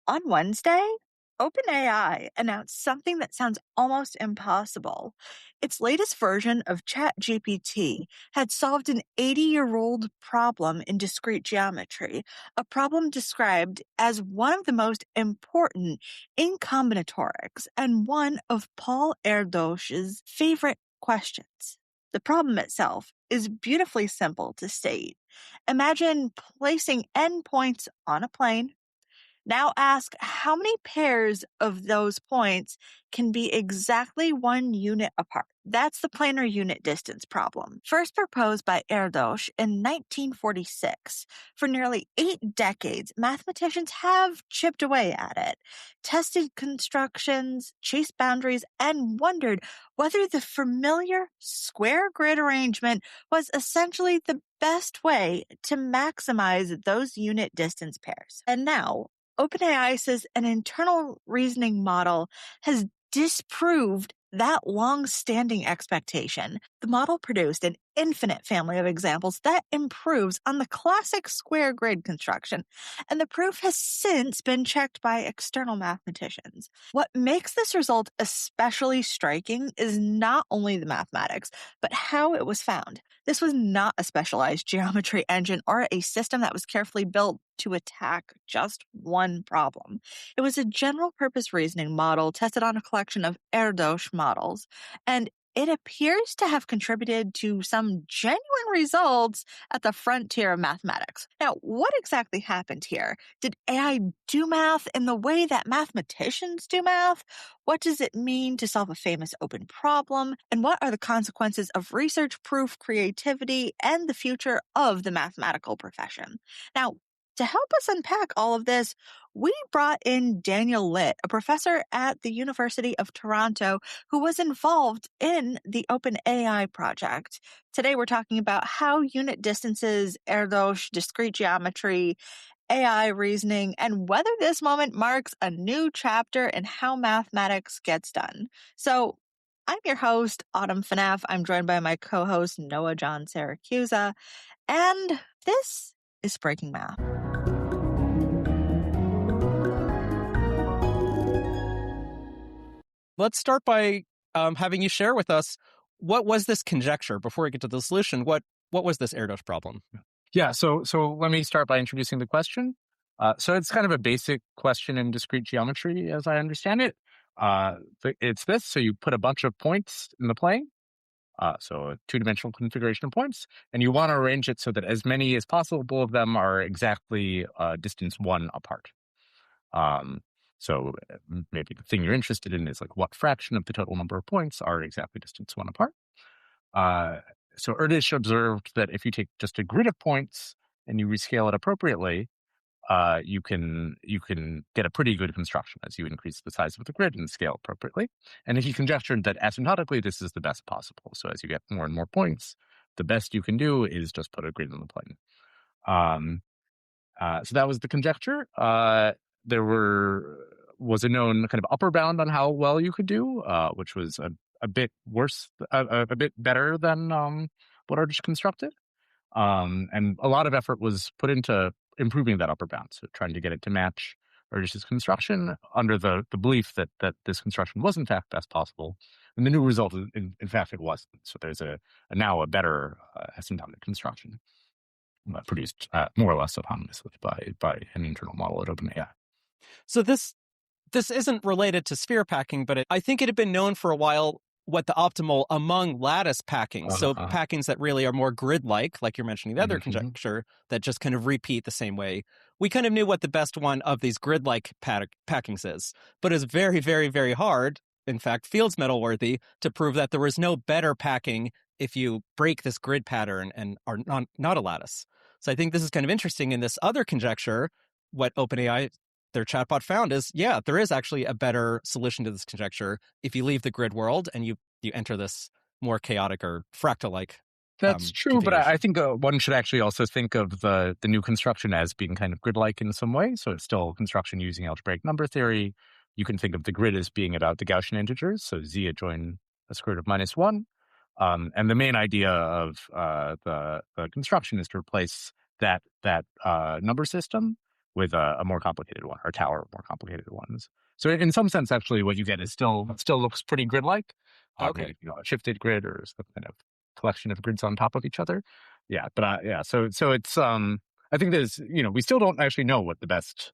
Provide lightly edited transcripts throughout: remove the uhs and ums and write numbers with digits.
On Wednesday, OpenAI announced something that sounds almost impossible. Its latest version of ChatGPT had solved an 80-year-old problem in discrete geometry, a problem described as one of the most important in combinatorics and one of Paul Erdős's favorite questions. The problem itself is beautifully simple to state. Imagine placing endpoints on a plane. Now ask how many pairs of those points can be exactly 1 unit apart. That's the planar unit distance problem, first proposed by Erdős in 1946. For nearly 8 decades, mathematicians have chipped away at it, tested constructions, chased boundaries, and wondered whether the familiar square grid arrangement was essentially the best way to maximize those unit distance pairs. And now, OpenAI says an internal reasoning model has disproved that long-standing expectation. The model produced an infinite family of examples that improves on the classic square grid construction, and the proof has since been checked by external mathematicians. What makes this result especially striking is not only the mathematics, but how it was found. This was not a specialized geometry engine or a system that was carefully built to attack just one problem. It was a general-purpose reasoning model tested on a collection of Erdős models, and it appears to have contributed to some genuine results at the frontier of mathematics. Now, what exactly happened here? Did AI do math in the way that mathematicians do math? What does it mean to solve a famous open problem? And what are the consequences of research proof, creativity, and the future of the mathematical profession? Now, to help us unpack all of this, we brought in Daniel Litt, a professor at the University of Toronto who was involved in the OpenAI project. Today, we're talking about how unit distances, Erdős, discrete geometry, AI reasoning, and whether this moment marks a new chapter in how mathematics gets done. So, I'm your host, Autumn Fnaf. I'm joined by my co-host, Noah John Syracusa, and this is Breaking Math. Let's start by having you share with us, what was this conjecture before we get to the solution? What was this Erdős problem? Yeah, so let me start by introducing the question. So it's kind of a basic question in discrete geometry, as I understand it. It's this: so you put a bunch of points in the plane, so a two-dimensional configuration of points, and you want to arrange it so that as many as possible of them are exactly distance 1 apart. So maybe the thing you're interested in is like what fraction of the total number of points are exactly distance 1 apart. So Erdős observed that if you take just a grid of points and you rescale it appropriately, you can get a pretty good construction as you increase the size of the grid and scale appropriately. And he conjectured that asymptotically, this is the best possible. So as you get more and more points, the best you can do is just put a grid in the plane. So that was the conjecture. There was a known kind of upper bound on how well you could do, which was a bit worse, a bit better than what Erdős constructed. And a lot of effort was put into improving that upper bound, so trying to get it to match Erdős's construction under the belief that this construction was in fact best possible. And the new result, in fact, it wasn't. So there's now a better asymptotic construction produced more or less autonomously by an internal model at OpenAI. So this isn't related to sphere packing, but I think it had been known for a while what the optimal among lattice packings, so packings that really are more grid-like you're mentioning the other conjecture, that just kind of repeat the same way. We kind of knew what the best one of these grid-like packings is, but it's very, very, very hard, in fact, Fields medal worthy, to prove that there was no better packing if you break this grid pattern and are not a lattice. So I think this is kind of interesting. In this other conjecture, what OpenAI, their chatbot, found is, yeah, there is actually a better solution to this conjecture if you leave the grid world and you enter this more chaotic or fractal-like. That's true, but I think one should actually also think of the new construction as being kind of grid-like in some way. So it's still construction using algebraic number theory. You can think of the grid as being about the Gaussian integers, so z adjoin a square root of -1. And the main idea of the construction is to replace that number system with a more complicated one, or a tower of more complicated ones. So in some sense, actually, what you get is still looks pretty grid-like. Okay. Maybe, a shifted grid or some kind of collection of grids on top of each other. Yeah, but so it's I think there's we still don't actually know what the best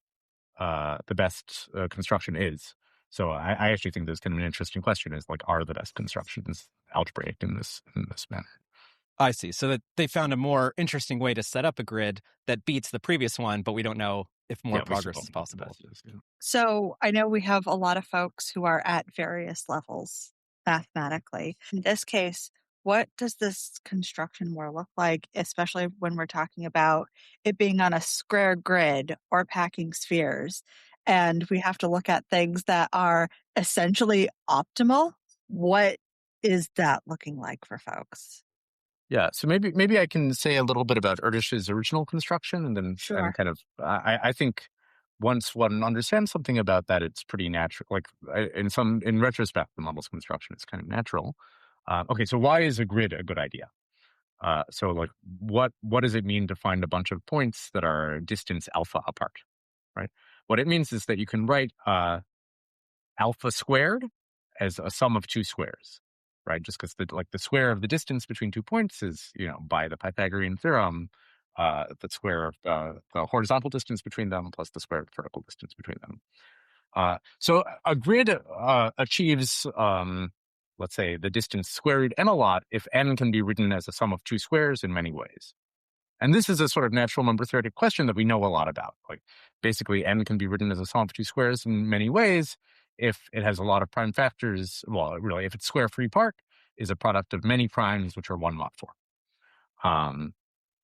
construction is. So I actually think there's kind of an interesting question: is like, are the best constructions algebraic in this manner? I see. So that they found a more interesting way to set up a grid that beats the previous one, but we don't know if more progress is possible. So I know we have a lot of folks who are at various levels mathematically. In this case, what does this construction more look like, especially when we're talking about it being on a square grid or packing spheres? And we have to look at things that are essentially optimal. What is that looking like for folks? Yeah, so maybe I can say a little bit about Erdős's original construction, and then Sure. kind of I think once one understands something about that, it's pretty natural. Like in retrospect, the model's construction is kind of natural. Okay, so why is a grid a good idea? So like what does it mean to find a bunch of points that are distance alpha apart, right? What it means is that you can write alpha squared as a sum of two squares, right? Just because the square of the distance between 2 points is, by the Pythagorean theorem, the square of the horizontal distance between them plus the square of the vertical distance between them. So a grid achieves, let's say, the distance square root n a lot if n can be written as a sum of two squares in many ways. And this is a sort of natural number theoretic question that we know a lot about. Like, basically, n can be written as a sum of two squares in many ways if it has a lot of prime factors. Well, really, if its square free part is a product of many primes, which are 1 mod 4.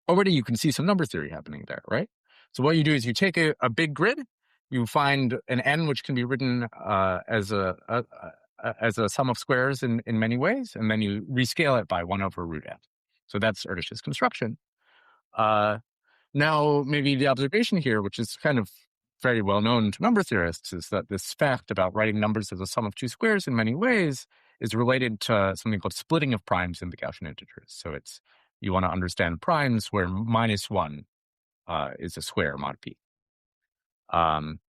Already you can see some number theory happening there, right? So what you do is you take a big grid, you find an n which can be written as a sum of squares in many ways, and then you rescale it by 1 over root n. So that's Erdős's construction. Now, maybe the observation here, which is kind of very well known to number theorists, is that this fact about writing numbers as a sum of two squares in many ways is related to something called splitting of primes in the Gaussian integers. So you want to understand primes where -1 is a square mod p. And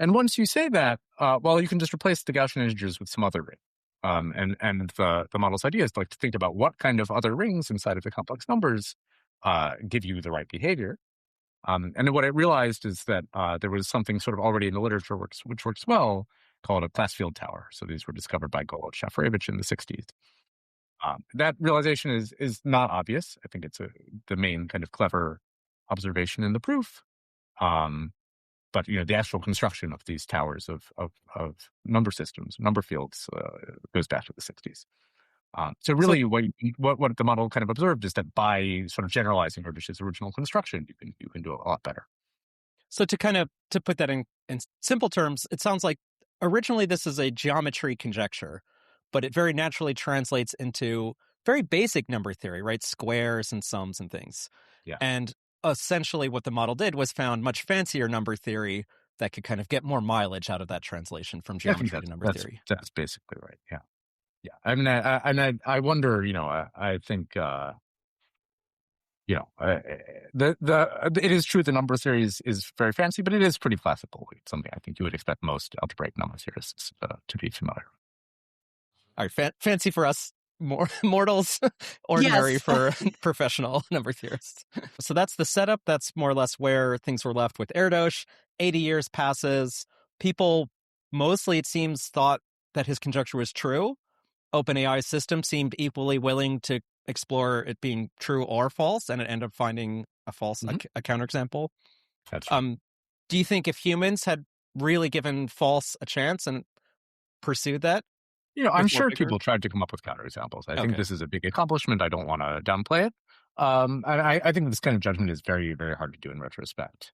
once you say that, well, you can just replace the Gaussian integers with some other ring. And the model's idea is to think about what kind of other rings inside of the complex numbers give you the right behavior. And what I realized is that there was something sort of already in the literature which works well, called a class field tower. So these were discovered by Golod Shafarevich in the 60s. That realization is not obvious. I think it's the main kind of clever observation in the proof. But the actual construction of these towers of number systems, number fields, goes back to the 60s. So really, what the model kind of observed is that by sort of generalizing Erdős's original construction, you can do it a lot better. So to put that in simple terms, it sounds like originally this is a geometry conjecture, but it very naturally translates into very basic number theory, right? Squares and sums and things. Yeah. And essentially what the model did was found much fancier number theory that could kind of get more mileage out of that translation from geometry to number theory. That's basically right. Yeah. Yeah. I mean, I wonder, I think, it is true the number theory is very fancy, but it is pretty classical. It's something I think you would expect most algebraic number theorists to be familiar with. All right. Fancy for us mortals, ordinary Yes. for professional number theorists. So that's the setup. That's more or less where things were left with Erdős. 80 years passes. People mostly, it seems, thought that his conjecture was true. OpenAI's system seemed equally willing to explore it being true or false, and it ended up finding a false, a counterexample. That's right. Do you think if humans had really given false a chance and pursued that? I'm sure people tried to come up with counterexamples. I think this is a big accomplishment. I don't want to downplay it. And I think this kind of judgment is very, very hard to do in retrospect.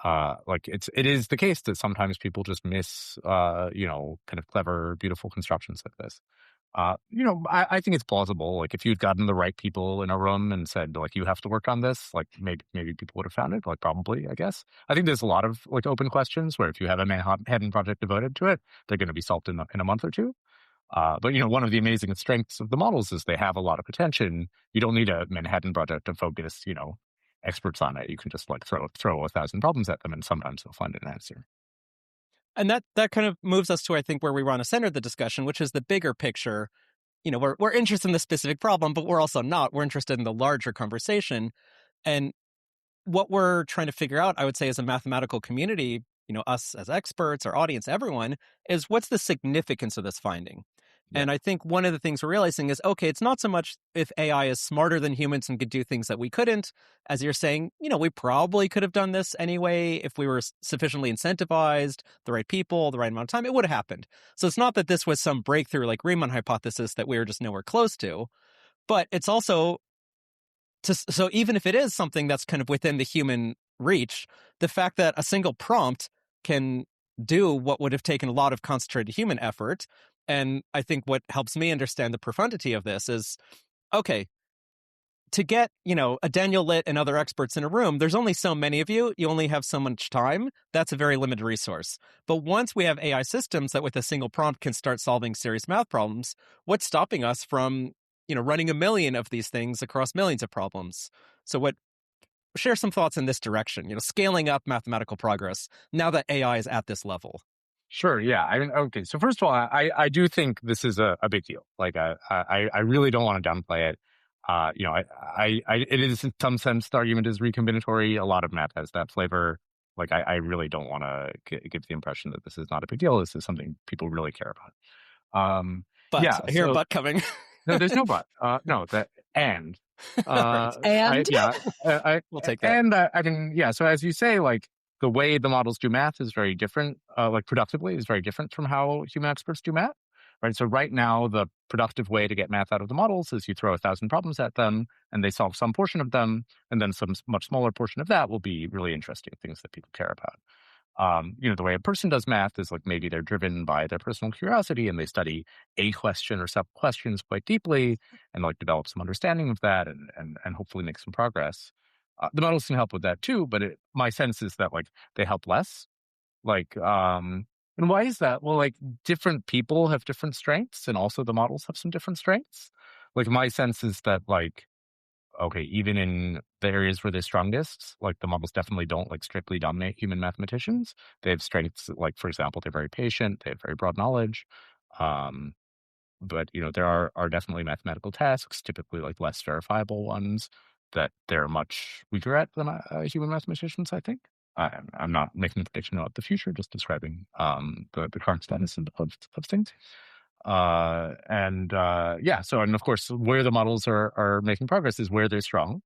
It is the case that sometimes people just miss, kind of clever, beautiful constructions like this. I think it's plausible. Like, if you'd gotten the right people in a room and said, like, you have to work on this, like, maybe people would have found it. Like, probably, I guess. I think there's a lot of open questions where if you have a Manhattan Project devoted to it, they're going to be solved in a month or two. But one of the amazing strengths of the models is they have a lot of attention. You don't need a Manhattan Project to focus, experts on it. You can just like throw 1,000 problems at them, and sometimes they'll find an answer. And that kind of moves us to, I think, where we want to center the discussion, which is the bigger picture. We're interested in the specific problem, but we're also not. We're interested in the larger conversation. And what we're trying to figure out, I would say, as a mathematical community, us as experts, our audience, everyone, is what's the significance of this finding? Yeah. And I think one of the things we're realizing is, okay, it's not so much if AI is smarter than humans and could do things that we couldn't. As you're saying, we probably could have done this anyway if we were sufficiently incentivized, the right people, the right amount of time, it would have happened. So it's not that this was some breakthrough like Riemann hypothesis that we were just nowhere close to, but it's also so even if it is something that's kind of within the human reach, the fact that a single prompt can do what would have taken a lot of concentrated human effort. And I think what helps me understand the profundity of this is, okay, to get, a Daniel Litt and other experts in a room, there's only so many of you. You only have so much time. That's a very limited resource. But once we have AI systems that with a single prompt can start solving serious math problems, what's stopping us from, running a million of these things across millions of problems? So share some thoughts in this direction, scaling up mathematical progress now that AI is at this level. Sure. Yeah. I mean, okay. So first of all, I do think this is a big deal. Like, I really don't want to downplay it. It is in some sense, the argument is recombinatory. A lot of math has that flavor. Like, I really don't want to give the impression that this is not a big deal. This is something people really care about. But yeah. I hear a but coming. No, there's no but. No, and. Right. And? We'll take that. And I think, yeah. So as you say, like, the way the models do math is very different, like productively is very different from how human experts do math, right? So right now, the productive way to get math out of the models is you throw 1,000 problems at them and they solve some portion of them. And then some much smaller portion of that will be really interesting things that people care about. The way a person does math is like maybe they're driven by their personal curiosity and they study a question or sub questions quite deeply and like develop some understanding of that and hopefully make some progress. The models can help with that too, but my sense is that like they help less. Like, and why is that? Well, like different people have different strengths, and also the models have some different strengths. Like my sense is that like, okay, even in the areas where they're strongest, like the models definitely don't like strictly dominate human mathematicians. They have strengths like, for example, they're very patient, they have very broad knowledge. But there are definitely mathematical tasks, typically like less verifiable ones, that they're much weaker at than human mathematicians, I think. I'm not making a prediction about the future, just describing the current status of things. And of course, where the models are making progress is where they're strong.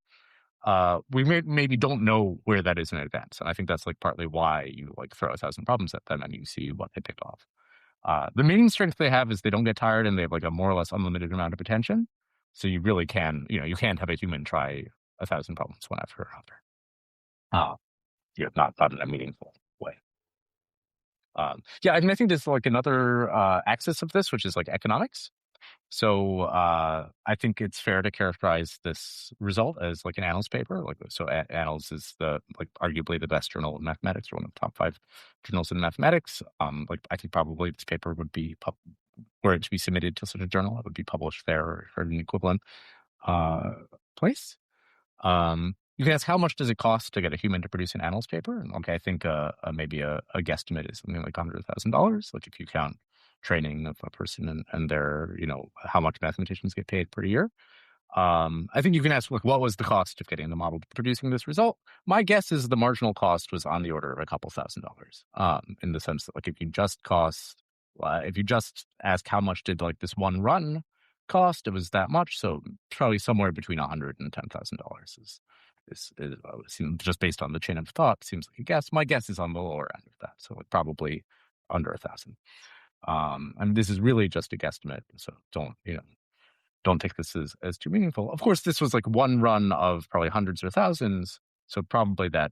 We maybe don't know where that is in advance, and I think that's like partly why you like throw 1,000 problems at them and you see what they picked off. The main strength they have is they don't get tired and they have like a more or less unlimited amount of attention. So you really can, you can't have a human try 1,000 problems one after another. Not in a meaningful way. And I think there's like another axis of this, which is like economics. So I think it's fair to characterize this result as like an Annals paper. So Annals is arguably the best journal in mathematics, or one of the top 5 journals in mathematics. I think probably this paper would be were it to be submitted to such a journal, it would be published there or an equivalent place. You can ask, how much does it cost to get a human to produce an Annals paper? And I think maybe a guesstimate is something like $100,000. Like if you count training of a person and their, how much mathematicians get paid per year. I think you can ask, what was the cost of getting the model to producing this result? My guess is the marginal cost was on the order of a couple $1,000s, in the sense that if you just ask how much did this one run cost, it was that much. So probably somewhere between $100,000 and $10,000 is just based on the chain of thought, seems like a guess. My guess is on the lower end of that. So probably under 1,000. And this is really just a guesstimate. So don't take this as too meaningful. Of course, this was one run of probably hundreds or thousands. So probably that,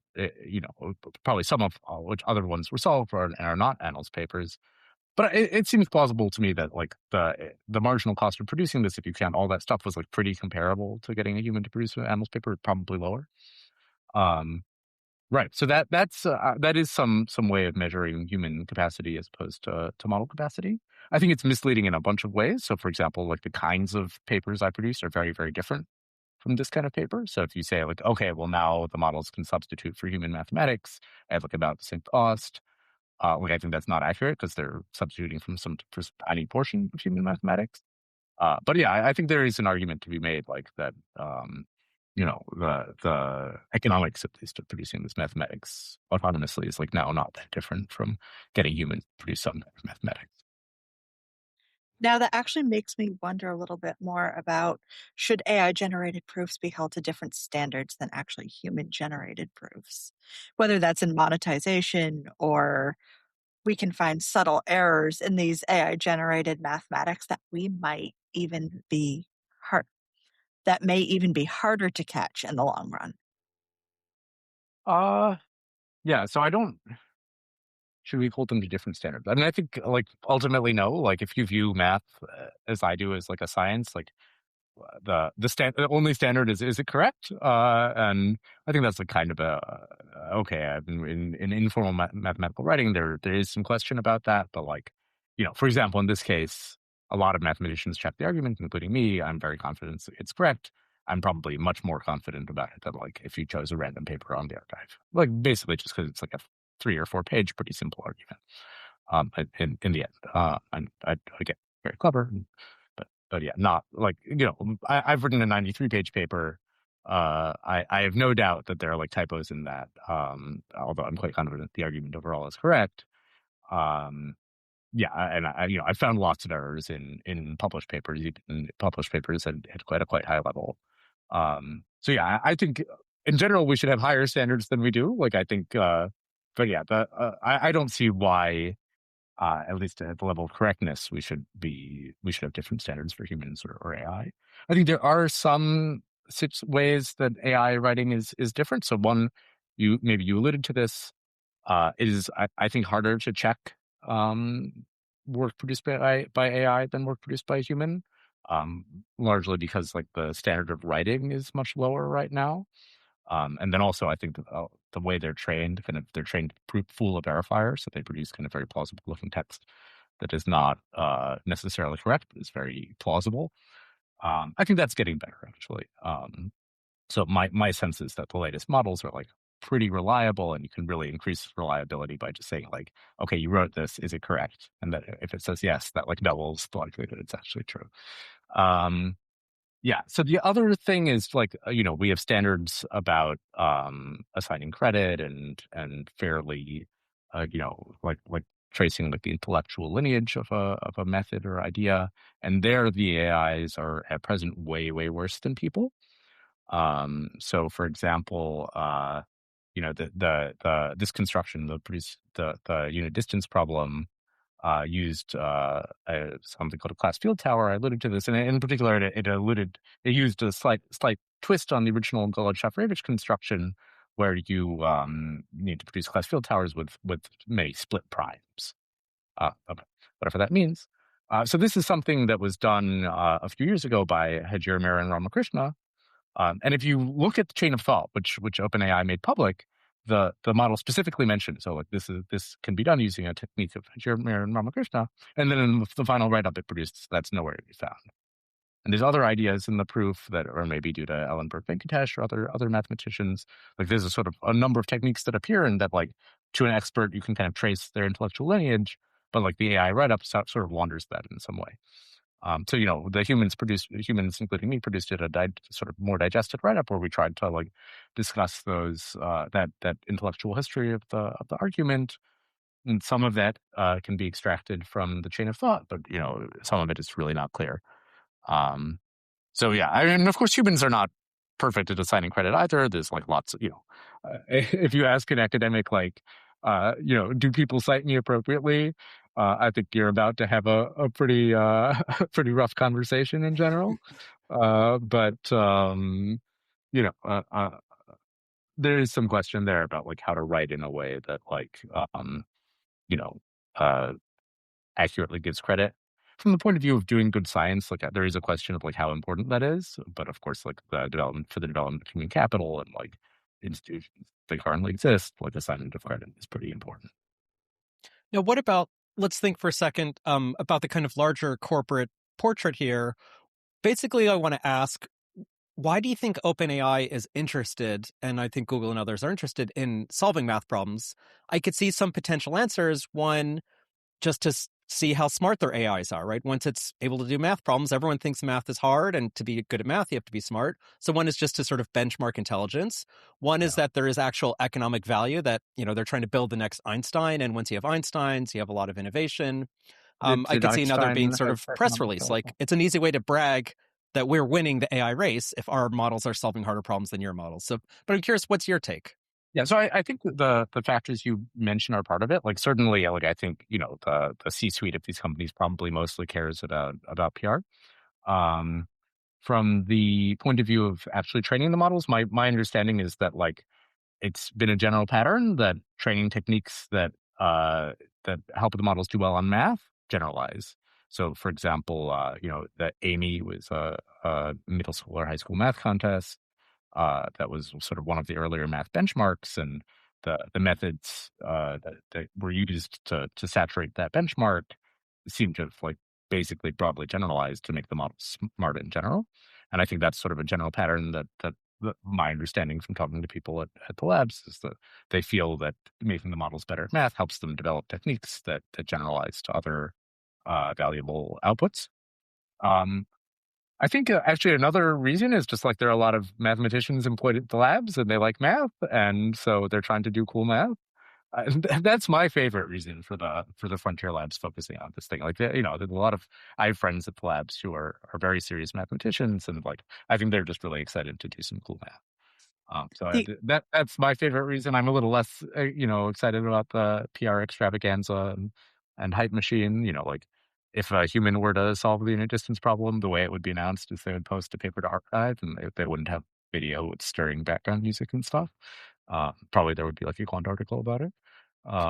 probably some of which other ones were solved and are not Annals papers. But it seems plausible to me that the marginal cost of producing this, if you count all that stuff, was pretty comparable to getting a human to produce an Annals paper, probably lower. Right. So that is some way of measuring human capacity as opposed to model capacity. I think it's misleading in a bunch of ways. So, for example, the kinds of papers I produce are very, very different from this kind of paper. So if you say like, okay, well now the models can substitute for human mathematics at like about the same cost, like I think that's not accurate because they're substituting from some tiny portion of human mathematics. But yeah, I think there is an argument to be made like that. The economics, at least, of producing this mathematics autonomously is like now not that different from getting humans to produce some mathematics. Now, that actually makes me wonder a little bit more about should AI-generated proofs be held to different standards than actually human-generated proofs? Whether that's in monetization or we can find subtle errors in these AI-generated mathematics hard that may even be harder to catch in the long run. Yeah. So I don't. Should we hold them to different standards? I mean, I think like ultimately no. Like if you view math as I do as like a science, like the only standard is it correct? And I think that's like kind of a okay. In informal mathematical writing, there is some question about that, but like for example, in this case, a lot of mathematicians check the argument, including me. I'm very confident it's correct. I'm probably much more confident about it than like if you chose a random paper on the archive, like basically just because it's like a 3 or 4 page, pretty simple argument. In the end, and I get very clever, but yeah, not like I've written a 93-page paper. I have no doubt that there are like typos in that. Although I'm quite confident the argument overall is correct. Yeah, and I found lots of errors in published papers, even published papers at quite high level. So yeah, I think in general we should have higher standards than we do. Like I think, but yeah, I don't see why. At least at the level of correctness, we should have different standards for humans or AI. I think there are some ways that AI writing is different. So one, you alluded to this, is I think harder to check work produced by AI than work produced by a human, largely because like the standard of writing is much lower right now. And then also, I think the way they're trained, they're trained full of verifiers, so they produce kind of very plausible looking text that is not necessarily correct, but is very plausible. I think that's getting better, actually. So my sense is that the latest models are like pretty reliable, and you can really increase reliability by just saying like, okay, you wrote this, is it correct? And that if it says yes, that like doubles the likelihood it's actually true. Yeah. So the other thing is like, we have standards about assigning credit and fairly, like tracing like the intellectual lineage of a method or idea. And there the AIs are at present way worse than people. So for example, this construction, the unit distance problem used something called a class field tower. I alluded to this, and in particular, it used a slight twist on the original Golod-Shafarevich construction, where you need to produce class field towers with many split primes, whatever that means. So this is something that was done a few years ago by Hajir Mir and Ramakrishna. And if you look at the chain of thought, which OpenAI made public, the model specifically mentioned, so like this can be done using a technique of Jeremiah and Ramakrishna, and then in the final write-up it produced, that's nowhere to be found. And there's other ideas in the proof that are maybe due to Ellenberg Venkatesh or other mathematicians. Like there's a sort of a number of techniques that appear, and that like to an expert you can kind of trace their intellectual lineage, but like the AI write-up sort of wanders that in some way. So the humans, including me, produced it sort of more digested write-up where we tried to like discuss those that intellectual history of the argument, and some of that can be extracted from the chain of thought, but some of it is really not clear. So yeah, I mean, of course, humans are not perfect at assigning credit either. There's like lots of if you ask an academic like do people cite me appropriately? I think you're about to have a pretty pretty rough conversation in general. But there is some question there about like how to write in a way that like you know uh, accurately gives credit. From the point of view of doing good science, like there is a question of like how important that is. But of course, like the development of human capital and like institutions that currently exist, like assignment of credit is pretty important. Now, what about, let's think for a second about the kind of larger corporate portrait here. Basically, I want to ask, why do you think OpenAI is interested, and I think Google and others are interested in solving math problems? I could see some potential answers. One, just to see how smart their AIs are, right? Once it's able to do math problems, everyone thinks math is hard, and to be good at math, you have to be smart. So one is just to sort of benchmark intelligence. One is that there is actual economic value that, they're trying to build the next Einstein. And once you have Einsteins, you have a lot of innovation. I Did could see another being Einstein sort have of press economic release. Like, value? it's an easy way to brag that we're winning the AI race if our models are solving harder problems than your models. So, but I'm curious, what's your take? Yeah, so I think that the factors you mentioned are part of it. Like certainly, like I think the C-suite of these companies probably mostly cares about PR. Um, from the point of view of actually training the models, my understanding is that like it's been a general pattern that training techniques that help the models do well on math generalize. So, for example, that Amy was a middle school or high school math contest. That was sort of one of the earlier math benchmarks, and the methods that were used to saturate that benchmark seem to have like basically broadly generalized to make the model smart in general. And I think that's sort of a general pattern that my understanding from talking to people at the labs is that they feel that making the models better at math helps them develop techniques that generalize to other valuable outputs. Um, I think actually another reason is just like there are a lot of mathematicians employed at the labs and they like math, and so they're trying to do cool math. That's my favorite reason for the frontier labs focusing on this thing. Like, there's a lot of I have friends at the labs who are very serious mathematicians, and like I think they're just really excited to do some cool math. The That's my favorite reason. I'm a little less, excited about the PR extravaganza and hype machine. Like if a human were to solve the unit distance problem, the way it would be announced is they would post a paper to archive, and they wouldn't have video with stirring background music and stuff. Probably there would be like a quant article about it.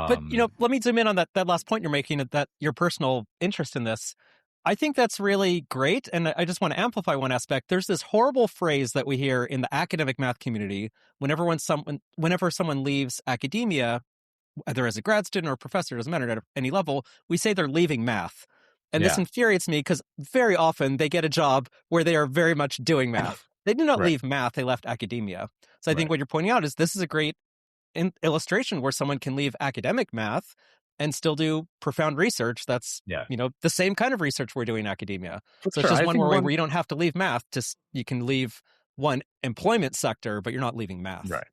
But, Um, let me zoom in on that last point you're making, that your personal interest in this. I think that's really great. And I just want to amplify one aspect. There's this horrible phrase that we hear in the academic math community whenever someone leaves academia, whether as a grad student or a professor, doesn't matter at any level, we say they're leaving math. And this yeah, infuriates me because very often they get a job where they are very much doing math. They did not right, leave math, they left academia. So I think right, what you're pointing out is this is a great illustration where someone can leave academic math and still do profound research that's yeah, the same kind of research we're doing in academia. for So it's sure. just I one think more way one where you don't have to leave math, just you can leave one employment sector, but you're not leaving math. Right.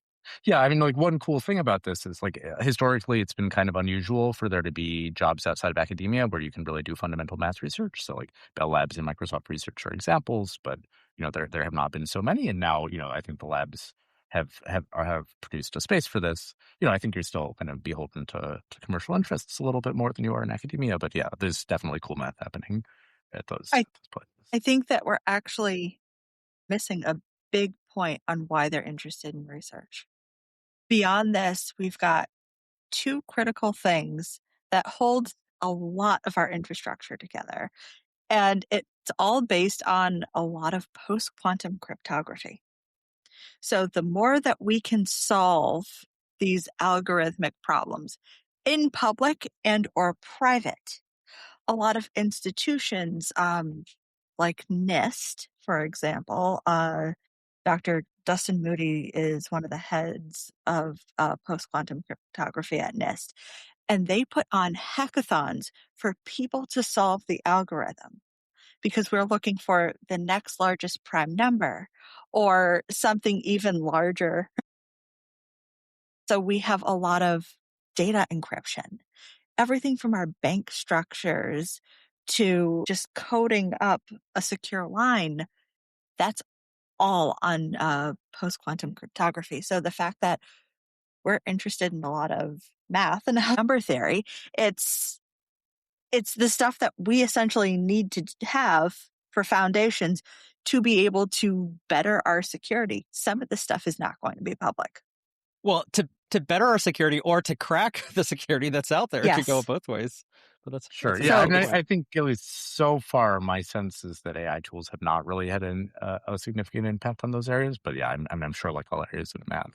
Yeah, I mean, like one cool thing about this is like historically, it's been kind of unusual for there to be jobs outside of academia where you can really do fundamental math research. So like Bell Labs and Microsoft Research are examples, but there have not been so many. And now I think the labs have produced a space for this. I think you're still kind of beholden to commercial interests a little bit more than you are in academia. But yeah, there's definitely cool math happening at I those places. I think that we're actually missing a big point on why they're interested in research. Beyond this, we've got two critical things that hold a lot of our infrastructure together. And it's all based on a lot of post quantum cryptography. So the more that we can solve these algorithmic problems in public and or private, a lot of institutions, like NIST, for example, Dr. Dustin Moody is one of the heads of post quantum cryptography at NIST, and they put on hackathons for people to solve the algorithm because we're looking for the next largest prime number or something even larger. So we have a lot of data encryption, everything from our bank structures to just coding up a secure line. That's all on post quantum cryptography. So the fact that we're interested in a lot of math and number theory, it's the stuff that we essentially need to have for foundations to be able to better our security. Some of this stuff is not going to be public. Well, to better our security or to crack the security that's out there, it could go Yes. both ways. But Sure. that's a Yeah. very I So good mean, it's point. I think at least so far, my sense is that AI tools have not really had a significant impact on those areas. But yeah, I'm sure like all areas of math,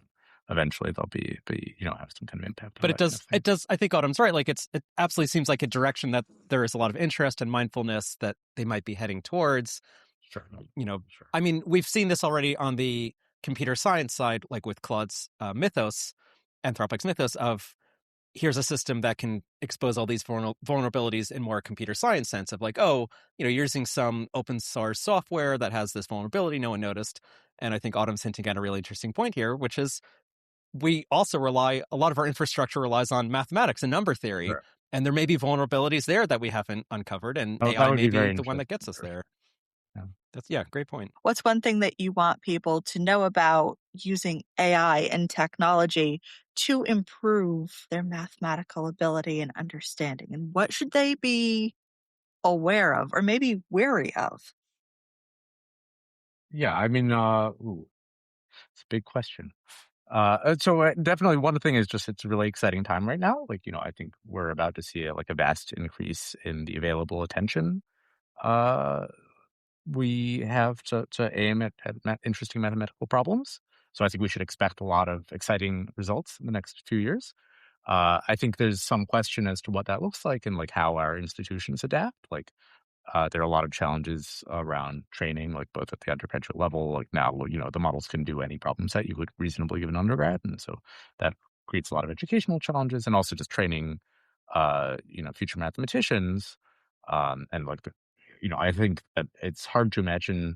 eventually they'll be have some kind of impact on But that kind of it thing. does. I think Autumn's right. Like it absolutely seems like a direction that there is a lot of interest and mindfulness that they might be heading towards. Sure. Sure. I mean, we've seen this already on the computer science side, like with Claude's mythos, Anthropic's mythos of here's a system that can expose all these vulnerabilities in more computer science sense of like, oh, you're using some open source software that has this vulnerability no one noticed. And I think Autumn's hinting at a really interesting point here, which is we also a lot of our infrastructure relies on mathematics and number theory. Sure. And there may be vulnerabilities there that we haven't uncovered, and That AI would may be very be the one that gets us interesting. there. Yeah. Great point. What's one thing that you want people to know about using AI and technology to improve their mathematical ability and understanding? And what should they be aware of or maybe wary of? Yeah, I mean, it's a big question. So definitely one thing is just it's a really exciting time right now. Like, I think we're about to see a vast increase in the available attention uh, we have to aim at interesting mathematical problems. So I think we should expect a lot of exciting results in the next few years. I think there's some question as to what that looks like and like how our institutions adapt. Like there are a lot of challenges around training, like both at the undergraduate level. Like now, the models can do any problem set you would reasonably give an undergrad, and so that creates a lot of educational challenges, and also just training, future mathematicians, and like I think that it's hard to imagine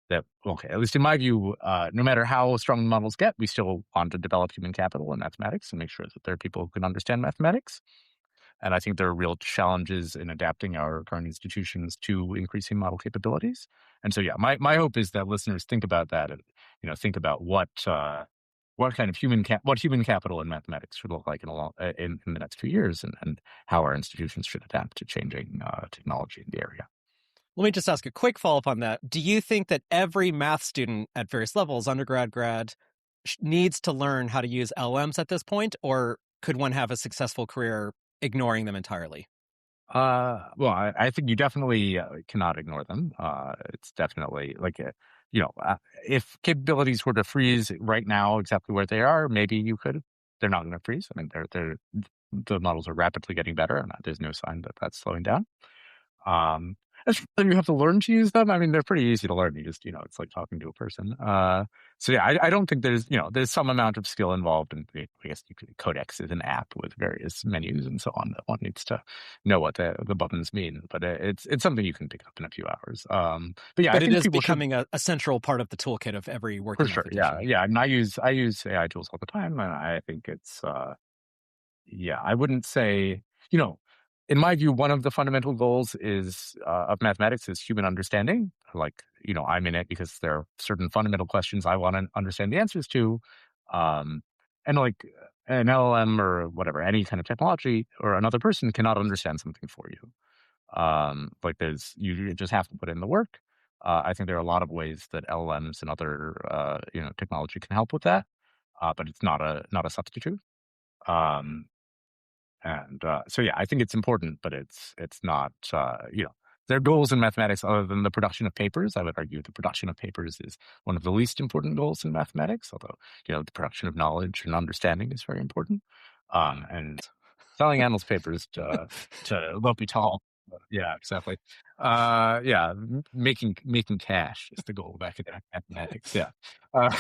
that. Okay, at least in my view, no matter how strong the models get, we still want to develop human capital in mathematics and make sure that there are people who can understand mathematics. And I think there are real challenges in adapting our current institutions to increasing model capabilities. And so, yeah, my hope is that listeners think about that and think about what kind of what human capital in mathematics should look like in the next few years, and how our institutions should adapt to changing technology in the area. Let me just ask a quick follow-up on that. Do you think that every math student at various levels, undergrad, grad, needs to learn how to use LMs at this point, or could one have a successful career ignoring them entirely? Well, I think you definitely cannot ignore them. It's definitely like, if capabilities were to freeze right now exactly where they are, maybe you could. They're not going to freeze. I mean, the models are rapidly getting better, and there's no sign that that's slowing down. As for whether you have to learn to use them, I mean, they're pretty easy to learn. You just, it's like talking to a person. So yeah, I don't think there's some amount of skill involved, and I guess Codex is an app with various menus and so on that one needs to know what the buttons mean. But it's something you can pick up in a few hours. But yeah, I But it think is people should. becoming a central part of the toolkit of every For working sure, yeah, mathematician. yeah. And I use AI tools all the time, and I think it's yeah, I wouldn't say, in my view, one of the fundamental goals of mathematics is human understanding. Like, I'm in it because there are certain fundamental questions I want to understand the answers to. Um, and like an LLM or whatever, any kind of technology or another person cannot understand something for you. Like you just have to put in the work. I think there are a lot of ways that LLMs and other, technology can help with that. But it's not a substitute. Um, and so, yeah, I think it's important, but it's not, there are goals in mathematics other than the production of papers. I would argue the production of papers is one of the least important goals in mathematics, although, the production of knowledge and understanding is very important. And selling analyst papers to L'Hôpital. Yeah, exactly. Yeah, making cash is the goal of academic mathematics. Yeah. Uh,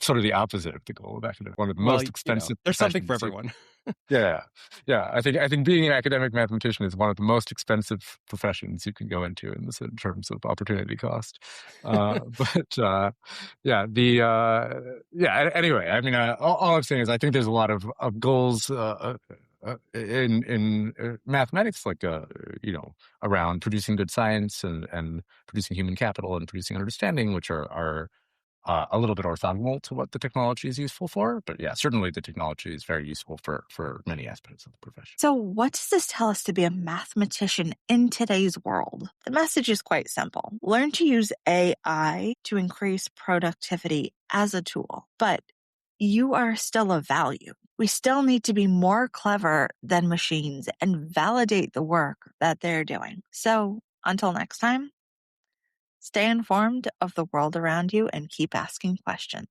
sort of the opposite of the goal of academic. One of the Well, most expensive there's something for professions. everyone. Yeah, yeah. I think being an academic mathematician is one of the most expensive professions you can go into in terms of opportunity cost. But yeah, yeah. Anyway, I mean, all I'm saying is I think there's a lot of goals in mathematics, like around producing good science and producing human capital and producing understanding, which are a little bit orthogonal to what the technology is useful for. But yeah, certainly the technology is very useful for many aspects of the profession. So, what does this tell us to be a mathematician in today's world? The message is quite simple. Learn to use AI to increase productivity as a tool, but you are still of value. We still need to be more clever than machines and validate the work that they're doing. So, until next time, stay informed of the world around you and keep asking questions.